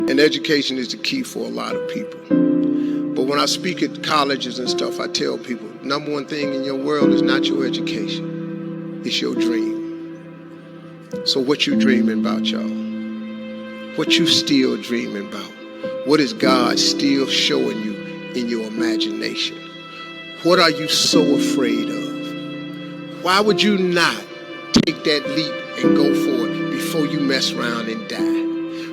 And education is the key for a lot of people. But when I speak at colleges and stuff, I tell people, number one thing in your world is not your education, it's your dream. So what you dreaming about, y'all? What you still dreaming about? What is God still showing you in your imagination? What are you so afraid of? Why would you not take that leap and go for it before you mess around and die?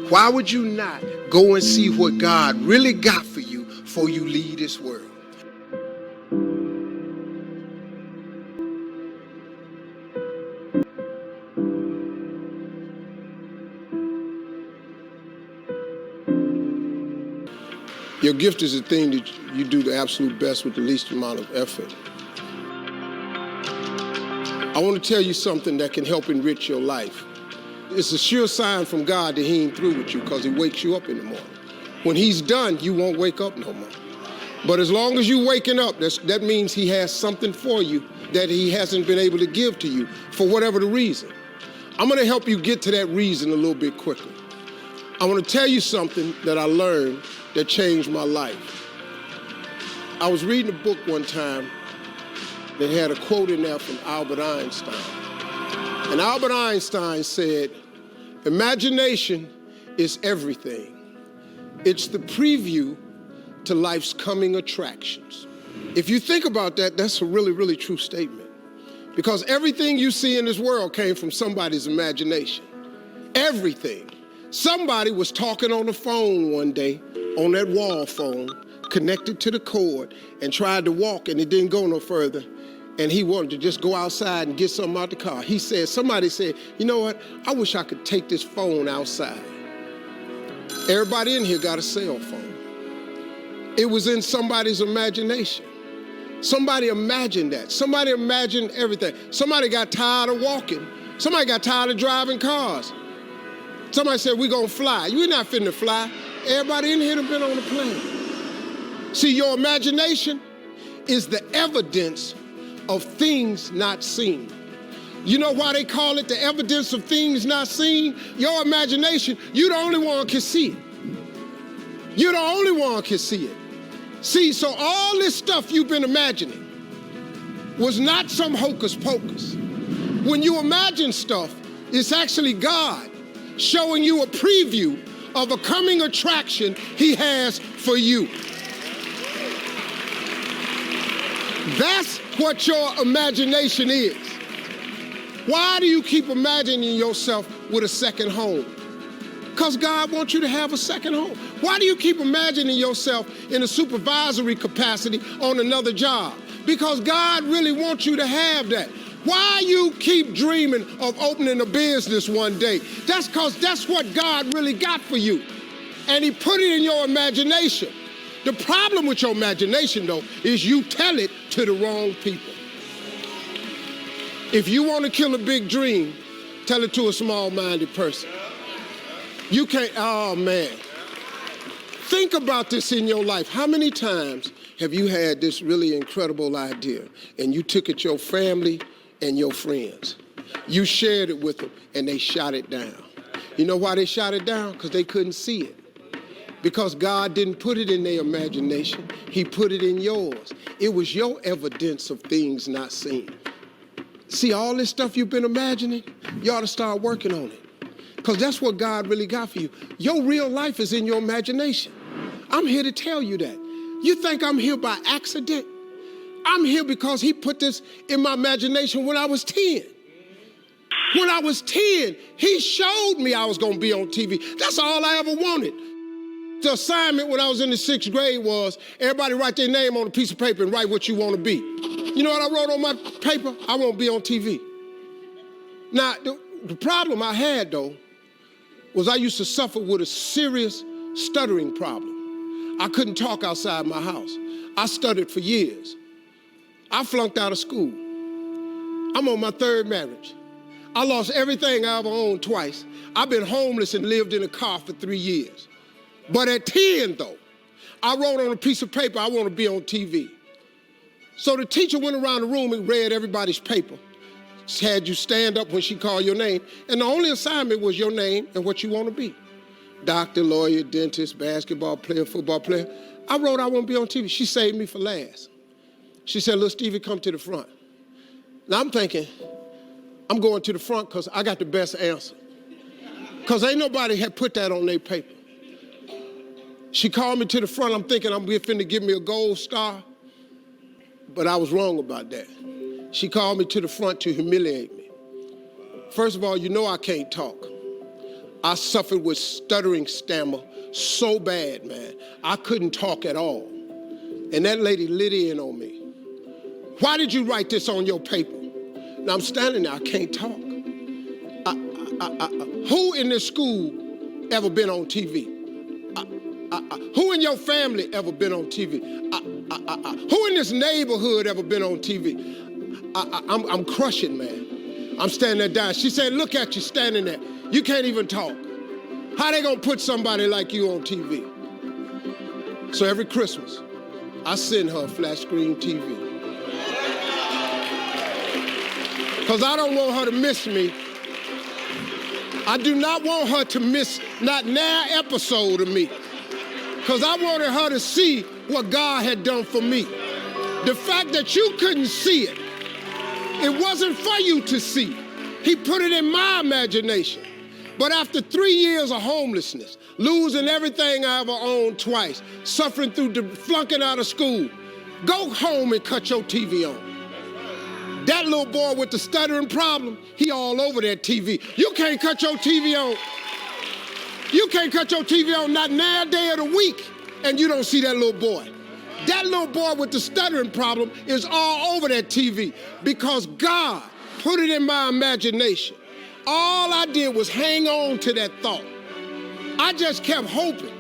Why would you not go and see what God really got for you before you leave this world? Your gift is the thing that you do the absolute best with the least amount of effort. I want to tell you something that can help enrich your life. It's a sure sign from God that he ain't through with you because he wakes you up in the morning. When he's done, you won't wake up no more. But as long as you're waking up, that means he has something for you that he hasn't been able to give to you for whatever the reason. I'm going to help you get to that reason a little bit quicker. I want to tell you something that I learned that changed my life. I was reading a book one time that had a quote in there from Albert Einstein. And Albert Einstein said, "Imagination is everything. It's the preview to life's coming attractions." If you think about that, that's a really, really true statement. Because everything you see in this world came from somebody's imagination. Everything. Somebody was talking on the phone one day, on that wall phone, connected to the cord, and tried to walk, and it didn't go no further. And he wanted to just go outside and get something out the car. He said, somebody said, "You know what? I wish I could take this phone outside." Everybody in here got a cell phone. It was in somebody's imagination. Somebody imagined that. Somebody imagined everything. Somebody got tired of walking. Somebody got tired of driving cars. Somebody said, "We're gonna fly." You're not finna fly. Everybody in here done been on a plane. See, your imagination is the evidence of things not seen. You know why they call it the evidence of things not seen? Your imagination, you the only one can see it. You're the only one can see it. See, so all this stuff you've been imagining was not some hocus pocus. When you imagine stuff, it's actually God showing you a preview of a coming attraction he has for you. That's what your imagination is. Why do you keep imagining yourself with a second home? Because God wants you to have a second home. Why do you keep imagining yourself in a supervisory capacity on another job? Because God really wants you to have that. Why you keep dreaming of opening a business one day? That's because that's what God really got for you. And he put it in your imagination. The problem with your imagination, though, is you tell it to the wrong people. If you want to kill a big dream, tell it to a small-minded person. You can't, oh man. Think about this in your life. How many times have you had this really incredible idea and you took it to your family and your friends? You shared it with them and they shot it down. You know why they shot it down? Because they couldn't see it. Because God didn't put it in their imagination. He put it in yours. It was your evidence of things not seen. See, all this stuff you've been imagining, you ought to start working on it. Because that's what God really got for you. Your real life is in your imagination. I'm here to tell you that. You think I'm here by accident? I'm here because he put this in my imagination when I was 10. When I was 10, he showed me I was going to be on TV. That's all I ever wanted. The assignment when I was in the 6th grade was everybody write their name on a piece of paper and write what you want to be. You know what I wrote on my paper? I want to be on TV. Now, the problem I had, though, was I used to suffer with a serious stuttering problem. I couldn't talk outside my house. I stuttered for years. I flunked out of school. I'm on my 3rd marriage. I lost everything I ever owned twice. I've been homeless and lived in a car for 3 years. But at 10, though, I wrote on a piece of paper, I want to be on TV. So the teacher went around the room and read everybody's paper. Had you stand up when she called your name. And the only assignment was your name and what you want to be. Doctor, lawyer, dentist, basketball player, football player. I wrote I won't be on TV. She saved me for last. She said, "Little Stevie, come to the front." Now I'm thinking, I'm going to the front because I got the best answer. Because ain't nobody had put that on their paper. She called me to the front. I'm thinking I'm finna give me a gold star. But I was wrong about that. She called me to the front to humiliate me. First of all, you know I can't talk. I suffered with stuttering stammer so bad, man. I couldn't talk at all. And that lady lit in on me. "Why did you write this on your paper?" Now I'm standing there, I can't talk. Who in this school ever been on TV? Who in your family ever been on TV? Who in this neighborhood ever been on TV? I'm crushing, man. I'm standing there dying. She said, "Look at you standing there. You can't even talk. How they gonna put somebody like you on TV?" So every Christmas, I send her a flat screen TV. Because I don't want her to miss me. I do not want her to miss not now episode of me. Because I wanted her to see what God had done for me. The fact that you couldn't see it, it wasn't for you to see. He put it in my imagination. But after 3 years of homelessness, losing everything I ever owned twice, suffering through flunking out of school, go home and cut your TV on. That little boy with the stuttering problem, he all over that TV. You can't cut your TV on. You can't cut your TV on not now day of the week and you don't see that little boy. That little boy with the stuttering problem is all over that TV because God put it in my imagination. All I did was hang on to that thought. I just kept hoping.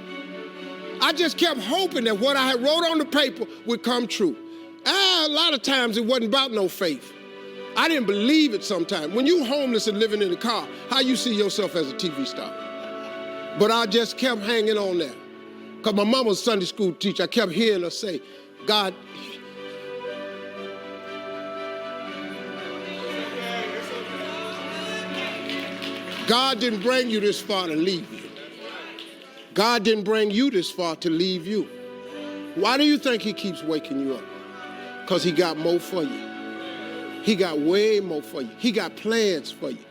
I just kept hoping that what I had wrote on the paper would come true. A lot of times it wasn't about no faith. I didn't believe it sometimes. When you homeless and living in a car, how you see yourself as a TV star? But I just kept hanging on there. Because my mama was a Sunday school teacher. I kept hearing her say, God didn't bring you this far to leave you. God didn't bring you this far to leave you. Why do you think he keeps waking you up? Because he got more for you. He got way more for you. He got plans for you.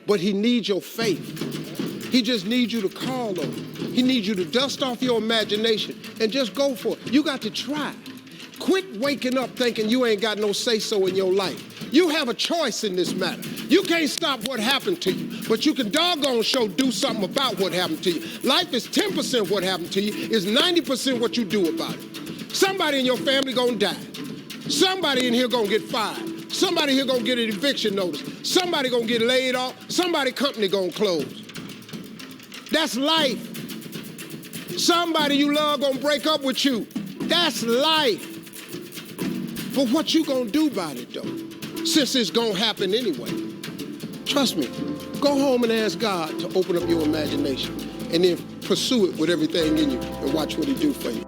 But he needs your faith. He just needs you to call on him. He needs you to dust off your imagination and just go for it. You got to try. Quit waking up thinking you ain't got no say-so in your life. You have a choice in this matter. You can't stop what happened to you, but you can doggone sure do something about what happened to you. Life is 10% what happened to you, is 90% what you do about it. Somebody in your family gonna die. Somebody in here gonna get fired. Somebody here gonna get an eviction notice. Somebody gonna get laid off. Somebody company gonna close. That's life. Somebody you love gonna break up with you. That's life. But what you gonna do about it though? Since it's gonna happen anyway. Trust me, go home and ask God to open up your imagination and then pursue it with everything in you and watch what he do for you.